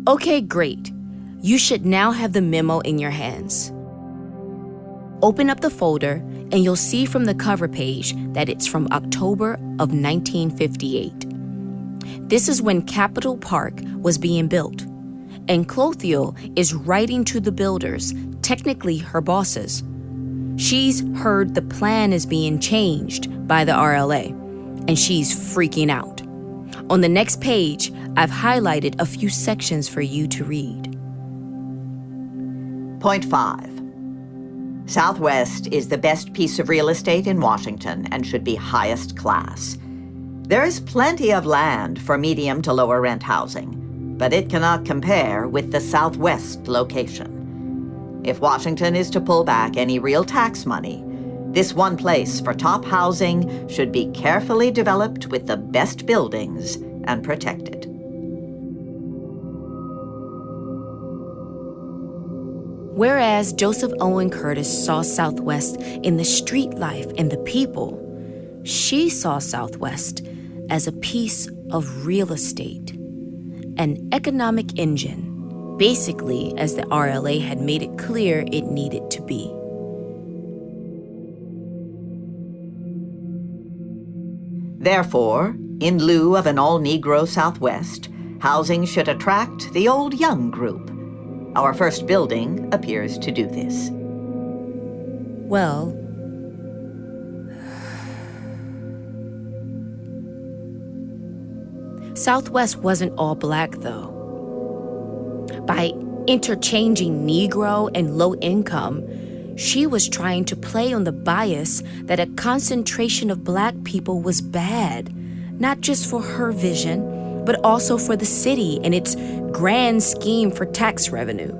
Okay, great. You should now have the memo in your hands. Open up the folder and you'll see from the cover page that it's from October of 1958. This is when Capitol Park was being built, and Chloethiel is writing to the builders, technically her bosses. She's heard the plan is being changed by the RLA, and she's freaking out. On the next page, I've highlighted a few sections for you to read. Point 5. Southwest is the best piece of real estate in Washington and should be highest class. There is plenty of land for medium to lower rent housing, but it cannot compare with the Southwest location. If Washington is to pull back any real tax money, this one place for top housing should be carefully developed with the best buildings and protected. Whereas Joseph Owen Curtis saw Southwest in the street life and the people, she saw Southwest as a piece of real estate, an economic engine, basically as the RLA had made it clear it needed to be. Therefore, in lieu of an all-Negro Southwest, housing should attract the old young group. Our first building appears to do this. Well, Southwest wasn't all black, though. By interchanging Negro and low income, she was trying to play on the bias that a concentration of black people was bad, not just for her vision, but also for the city and its grand scheme for tax revenue.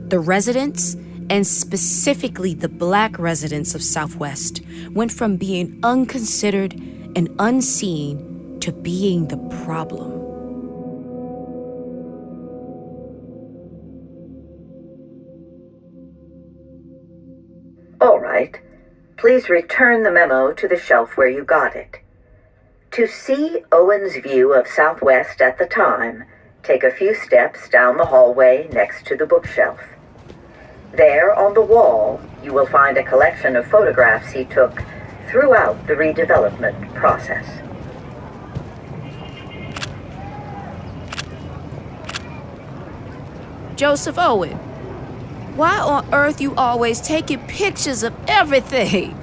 The residents, and specifically the black residents of Southwest, went from being unconsidered and unseen to being the problem. All right. Please return the memo to the shelf where you got it. To see Owen's view of Southwest at the time, take a few steps down the hallway next to the bookshelf. There on the wall, you will find a collection of photographs he took throughout the redevelopment process. Joseph Owen, why on earth you always taking pictures of everything?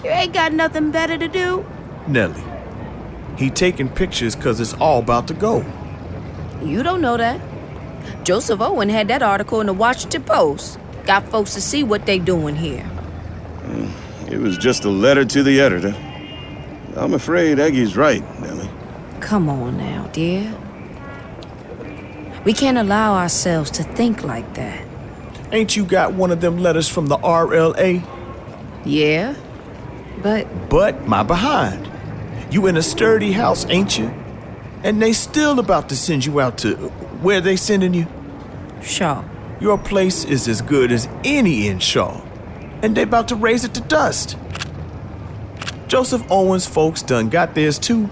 You ain't got nothing better to do? Nellie, he taking pictures because it's all about to go. You don't know that. Joseph Owen had that article in the Washington Post. Got folks to see what they doing here. It was just a letter to the editor. I'm afraid Aggie's right, Nellie. Come on now, dear. We can't allow ourselves to think like that. Ain't you got one of them letters from the RLA? Yeah, but my behind. You in a sturdy house, ain't you? And they still about to send you out to where they sending you? Shaw. Your place is as good as any in Shaw, and they about to raise it to dust. Joseph Owen's folks done got theirs too.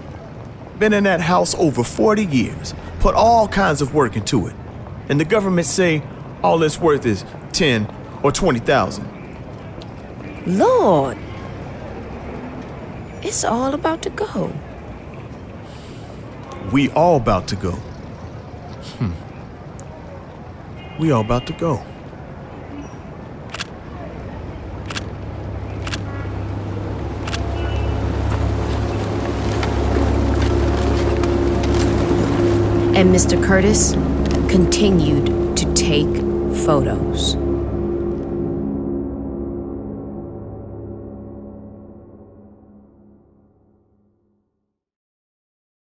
Been in that house over 40 years, put all kinds of work into it, and the government say all it's worth is 10 or 20,000. Lord, it's all about to go. We all about to go. We all about to go. And Mr. Curtis continued to take photos.